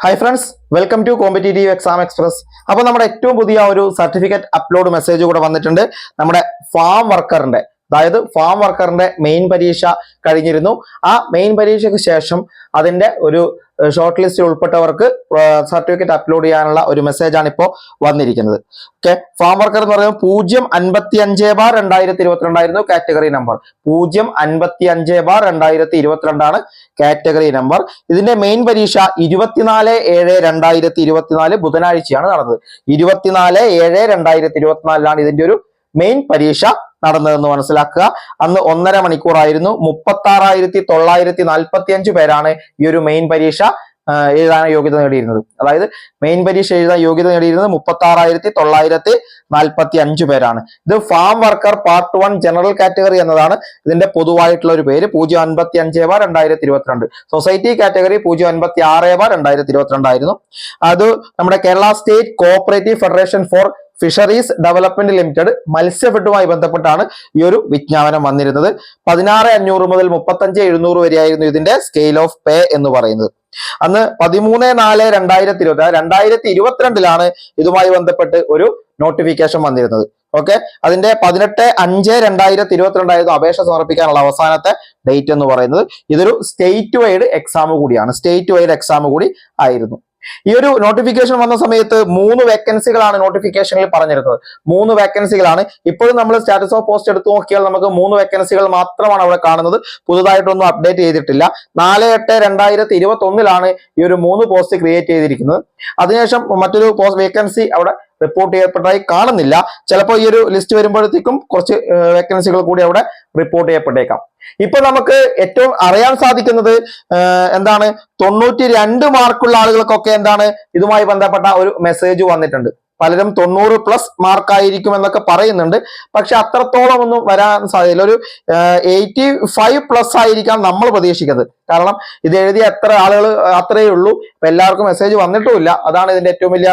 Hi friends, welcome to competitive exam express. അപ്പോൾ നമ്മുടെ ഏറ്റവും പുതിയ ഒരു സർട്ടിഫിക്കറ്റ് അപ്ലോഡ് മെസ്സേജ് കൂടെ വന്നിട്ടുണ്ട്. നമ്മുടെ ഫാം വർക്കറിന്റെ മെയിൻ പരീക്ഷ കഴിഞ്ഞിരുന്നു. ആ മെയിൻ പരീക്ഷയ്ക്ക് ശേഷം അതിന്റെ ഒരു ഷോർട്ട് ലിസ്റ്റിൽ ഉൾപ്പെട്ടവർക്ക് സർട്ടിഫിക്കറ്റ് അപ്ലോഡ് ചെയ്യാനുള്ള ഒരു മെസ്സേജാണ് ഇപ്പോൾ വന്നിരിക്കുന്നത്. ഓക്കെ, ഫാം വർക്കർ എന്ന് പറയുമ്പോൾ 055/2022 ആയിരുന്നു കാറ്റഗറി നമ്പർ. 055/2022 category number. ഇതിന്റെ മെയിൻ പരീക്ഷ 24/7/2024 ബുധനാഴ്ചയാണ് നടന്നത്. 24/7/2024 ഇതിന്റെ ഒരു മെയിൻ പരീക്ഷ നടന്നതെന്ന് മനസ്സിലാക്കുക. അന്ന് 1.5 മണിക്കൂറായിരുന്നു. 36,945 പേരാണ് ഈ ഒരു മെയിൻ പരീക്ഷ എഴുതാൻ യോഗ്യത നേടിയിരുന്നത്. അതായത് മെയിൻ പരീക്ഷ എഴുതാൻ യോഗ്യത നേടിയിരുന്നത് 36,945 പേരാണ്. ഇത് farm worker part 1 general category എന്നതാണ് ഇതിന്റെ പൊതുവായിട്ടുള്ള ഒരു പേര്. 055/2022. സൊസൈറ്റി കാറ്റഗറി 056/2022 ആയിരുന്നു. അത് നമ്മുടെ Kerala state cooperative federation for fisheries development limited മത്സ്യഫെഡുമായി ബന്ധപ്പെട്ടാണ് ഈ ഒരു വിജ്ഞാപനം വന്നിരുന്നത്. 16,500 മുതൽ 35,700 വരെയായിരുന്നു ഇതിന്റെ സ്കെയിൽ ഓഫ് പേ എന്ന് പറയുന്നത്. അന്ന് 13/4/2022 ഇതുമായി ബന്ധപ്പെട്ട് ഒരു നോട്ടിഫിക്കേഷൻ വന്നിരുന്നത്. ഓക്കെ, അതിന്റെ 18/5/2022 ആയിരുന്നു അപേക്ഷ സമർപ്പിക്കാനുള്ള അവസാനത്തെ ഡേറ്റ് എന്ന് പറയുന്നത്. ഇതൊരു സ്റ്റേറ്റ് വൈഡ് എക്സാം കൂടിയാണ്. സ്റ്റേറ്റ് വൈഡ് എക്സാം കൂടി ആയിരുന്നു. ഈ ഒരു നോട്ടിഫിക്കേഷൻ വന്ന സമയത്ത് 3 വേക്കൻസികളാണ് നോട്ടിഫിക്കേഷനിൽ പറഞ്ഞിരുന്നത്. 3 വേക്കൻസികളാണ്. ഇപ്പോഴും നമ്മൾ സ്റ്റാറ്റസ് ഓഫ് പോസ്റ്റ് എടുത്തു നോക്കിയാൽ നമുക്ക് 3 വേക്കൻസികൾ മാത്രമാണ് അവിടെ കാണുന്നത്. പുതുതായിട്ടൊന്നും അപ്ഡേറ്റ് ചെയ്തിട്ടില്ല. 4/8/2021 ഈ ഒരു 3 പോസ്റ്റ് ക്രിയേറ്റ് ചെയ്തിരിക്കുന്നത്. അതിനുശേഷം മറ്റൊരു വേക്കൻസി അവിടെ റിപ്പോർട്ട് ചെയ്യപ്പെട്ടതായി കാണുന്നില്ല. ചിലപ്പോൾ ഈ ഒരു ലിസ്റ്റ് വരുമ്പോഴത്തേക്കും കുറച്ച് വേക്കൻസികൾ കൂടി അവിടെ റിപ്പോർട്ട് ചെയ്യപ്പെട്ടേക്കാം. ഇപ്പൊ നമുക്ക് ഏറ്റവും അറിയാൻ സാധിക്കുന്നത് എന്താണ്, 92 മാർക്കുള്ള ആളുകൾക്കൊക്കെ എന്താണ് ഇതുമായി ബന്ധപ്പെട്ട ഒരു മെസ്സേജ് വന്നിട്ടുണ്ട്. പലരും 90+ മാർക്കായിരിക്കും എന്നൊക്കെ പറയുന്നുണ്ട്. പക്ഷെ അത്രത്തോളം ഒന്നും വരാൻ സാധ്യതയില്ല. ഒരു 85+ ആയിരിക്കാം നമ്മൾ പ്രതീക്ഷിക്കുന്നത്. കാരണം ഇത് എഴുതിയ എത്ര ആളുകൾ അത്രയേ ഉള്ളൂ. ഇപ്പൊ എല്ലാവർക്കും മെസ്സേജ് വന്നിട്ടുമില്ല. അതാണ് ഇതിന്റെ ഏറ്റവും വലിയ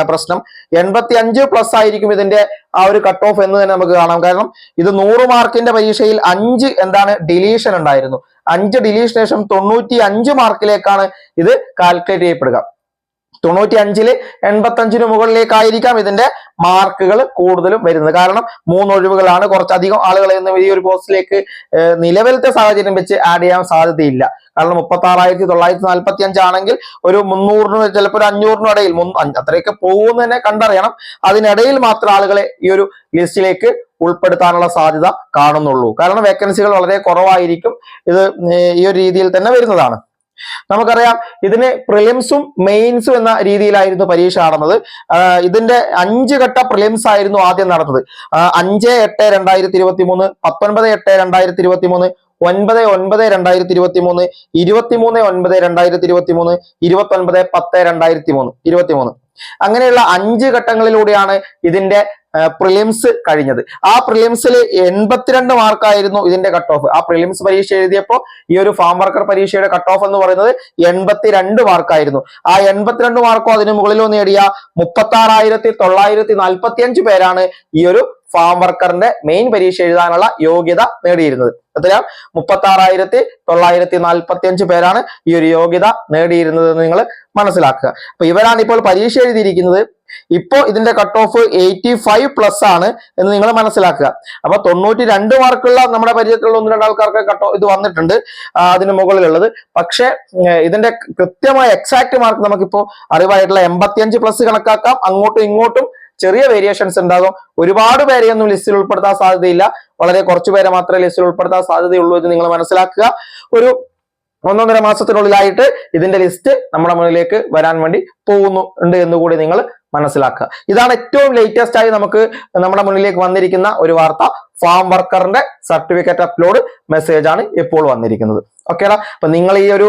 പ്രശ്നം. 85+ ആയിരിക്കും ഇതിന്റെ ആ ഒരു കട്ട് ഓഫ് എന്ന് തന്നെ നമുക്ക് കാണാം. കാരണം ഇത് 100 മാർക്കിന്റെ പരീക്ഷയിൽ 5 ഡിലീഷൻ ഉണ്ടായിരുന്നു. 5 ഡിലീഷന് ശേഷം 95 മാർക്കിലേക്കാണ് ഇത് കാൽക്കുലേറ്റ് ചെയ്യപ്പെടുക. 95-ൽ 85-ന് മുകളിലേക്കായിരിക്കാം ഇതിന്റെ മാർക്കുകൾ കൂടുതലും വരുന്നത്. കാരണം 3 ഒഴിവുകളാണ്. കുറച്ചധികം ആളുകളെ ഈ ഒരു പോസ്റ്റിലേക്ക് നിലവിലത്തെ സാഹചര്യം വെച്ച് ആഡ് ചെയ്യാൻ സാധ്യതയില്ല. കാരണം 36,945 ആണെങ്കിൽ ഒരു 300-ന് ചിലപ്പോൾ ഒരു 500-നും ഇടയിൽ അത്രയൊക്കെ പോകുമെന്ന് തന്നെ കണ്ടറിയണം. അതിനിടയിൽ മാത്രം ആളുകളെ ഈ ഒരു ലിസ്റ്റിലേക്ക് ഉൾപ്പെടുത്താനുള്ള സാധ്യത കാണുന്നുള്ളൂ. കാരണം വേക്കൻസികൾ വളരെ കുറവായിരിക്കും. ഇത് ഈ ഒരു രീതിയിൽ തന്നെ വരുന്നതാണ്. നമുക്കറിയാം ഇതിന് പ്രിലിംസും മെയിൻസും എന്ന രീതിയിലായിരുന്നു പരീക്ഷ നടന്നത്. ഇതിന്റെ 5 ഘട്ട പ്രിലിംസ് ആയിരുന്നു ആദ്യം നടന്നത്. 5/8/2023, 19/8/2023, 9/9/2023, 23/9/2023, 29/10/2023. അങ്ങനെയുള്ള 5 ഘട്ടങ്ങളിലൂടെയാണ് ഇതിന്റെ പ്രിലിംസ് കഴിഞ്ഞത്. ആ പ്രിലിംസിൽ 82 മാർക്കായിരുന്നു ഇതിന്റെ കട്ട് ഓഫ്. ആ പ്രിലിംസ് പരീക്ഷ എഴുതിയപ്പോൾ ഈ ഒരു ഫാം വർക്കർ പരീക്ഷയുടെ കട്ട് ഓഫ് എന്ന് പറയുന്നത് 82 മാർക്കായിരുന്നു. ആ 82 മാർക്കോ അതിന് മുകളിലോ നേടിയ 36,945 പേരാണ് ഈ ഒരു ഫാം വർക്കറിന്റെ മെയിൻ പരീക്ഷ എഴുതാനുള്ള യോഗ്യത നേടിയിരുന്നത്. എത്രയാ? 36,945 പേരാണ് ഈ ഒരു യോഗ്യത നേടിയിരുന്നത് എന്ന് നിങ്ങൾ മനസ്സിലാക്കുക. അപ്പൊ ഇവരാണ് ഇപ്പോൾ പരീക്ഷ എഴുതിയിരിക്കുന്നത്. ഇപ്പോ ഇതിന്റെ കട്ട് ഓഫ് 85+ ആണ് എന്ന് നിങ്ങൾ മനസ്സിലാക്കുക. അപ്പൊ 92 മാർക്കുള്ള നമ്മുടെ പരിചയത്തിലുള്ള 1-2 ആൾക്കാർക്ക് ഇത് വന്നിട്ടുണ്ട്, അതിന് മുകളിലുള്ളത്. പക്ഷെ ഇതിന്റെ കൃത്യമായ എക്സാക്ട് മാർക്ക് നമുക്കിപ്പോ അറിവായിട്ടുള്ള 85+ കണക്കാക്കാം. അങ്ങോട്ടും ഇങ്ങോട്ടും ചെറിയ വേരിയേഷൻസ് ഉണ്ടാകും. ഒരുപാട് പേരെയൊന്നും ലിസ്റ്റിൽ ഉൾപ്പെടുത്താൻ സാധ്യതയില്ല. വളരെ കുറച്ചു പേരെ മാത്രമേ ലിസ്റ്റിൽ ഉൾപ്പെടുത്താൻ സാധ്യതയുള്ളൂ എന്ന് നിങ്ങൾ മനസ്സിലാക്കുക. ഒരു 1-1.5 മാസത്തിനുള്ളിലായിട്ട് ഇതിന്റെ ലിസ്റ്റ് നമ്മുടെ മുന്നിലേക്ക് വരാൻ വേണ്ടി പോകുന്നുണ്ട് എന്നുകൂടി നിങ്ങൾ മനസ്സിലാക്കുക. ഇതാണ് ഏറ്റവും ലേറ്റസ്റ്റ് ആയി നമുക്ക് നമ്മുടെ മുന്നിലേക്ക് വന്നിരിക്കുന്ന ഒരു വാർത്ത. ഫാം വർക്കറിന്റെ സർട്ടിഫിക്കറ്റ് അപ്ലോഡ് മെസ്സേജ് ആണ് ഇപ്പോൾ വന്നിരിക്കുന്നത്. ഓക്കേടാ, അപ്പൊ നിങ്ങൾ ഈ ഒരു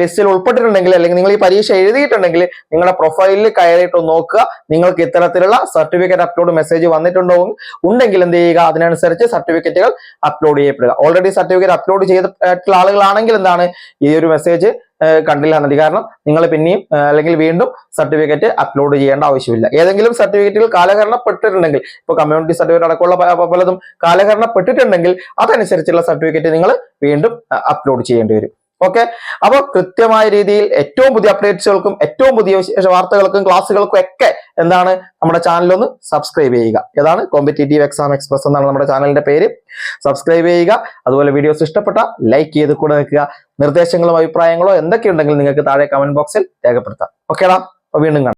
ലിസ്റ്റിൽ ഉൾപ്പെട്ടിട്ടുണ്ടെങ്കിൽ, അല്ലെങ്കിൽ നിങ്ങൾ ഈ പരീക്ഷ എഴുതിയിട്ടുണ്ടെങ്കിൽ നിങ്ങളുടെ പ്രൊഫൈലിൽ കയറിയിട്ട് നോക്കുക. നിങ്ങൾക്ക് ഇത്തരത്തിലുള്ള സർട്ടിഫിക്കറ്റ് അപ്ലോഡ് മെസ്സേജ് ഉണ്ടെങ്കിൽ എന്ത് ചെയ്യുക, അതിനനുസരിച്ച് സർട്ടിഫിക്കറ്റുകൾ അപ്ലോഡ് ചെയ്യപ്പെടുക. ഓൾറെഡി സർട്ടിഫിക്കറ്റ് അപ്ലോഡ് ചെയ്തിട്ടുള്ള ആളുകളാണെങ്കിൽ എന്താണ് ഈ ഒരു മെസ്സേജ് കണ്ടില്ല എന്നത് കാരണം നിങ്ങൾ പിന്നെയും അല്ലെങ്കിൽ വീണ്ടും സർട്ടിഫിക്കറ്റ് അപ്ലോഡ് ചെയ്യേണ്ട ആവശ്യമില്ല. ഏതെങ്കിലും സർട്ടിഫിക്കറ്റുകൾ കാലഹരണപ്പെട്ടിട്ടുണ്ടെങ്കിൽ, ഇപ്പൊ കമ്മ്യൂണിറ്റി സർട്ടിഫിക്കറ്റ് അടക്കമുള്ള പലതും കാലഹരണപ്പെട്ടിട്ടുണ്ടെങ്കിൽ അതനുസരിച്ചുള്ള സർട്ടിഫിക്കറ്റ് നിങ്ങൾ വീണ്ടും അപ്ലോഡ് ചെയ്യേണ്ടി വരും. ഓക്കെ, അപ്പോൾ കൃത്യമായ രീതിയിൽ ഏറ്റവും പുതിയ അപ്ഡേറ്റ്സുകൾക്കും ഏറ്റവും പുതിയ വിശേഷ വാർത്തകൾക്കും ക്ലാസ്സുകൾക്കും ഒക്കെ എന്താണ് നമ്മുടെ ചാനൽ ഒന്ന് സബ്സ്ക്രൈബ് ചെയ്യുക. ഏതാണ്? കോമ്പറ്റേറ്റീവ് എക്സാം എക്സ്പ്രസ് എന്നാണ് നമ്മുടെ ചാനലിന്റെ പേര്. സബ്സ്ക്രൈബ് ചെയ്യുക. അതുപോലെ വീഡിയോസ് ഇഷ്ടപ്പെട്ട ലൈക്ക് ചെയ്ത് കൂടെ നിൽക്കുക. നിർദ്ദേശങ്ങളോ അഭിപ്രായങ്ങളോ എന്തൊക്കെ ഉണ്ടെങ്കിൽ നിങ്ങൾക്ക് താഴെ കമന്റ് ബോക്സിൽ രേഖപ്പെടുത്താം. ഓക്കേടാ, അപ്പോൾ വീണ്ടും കാണാം.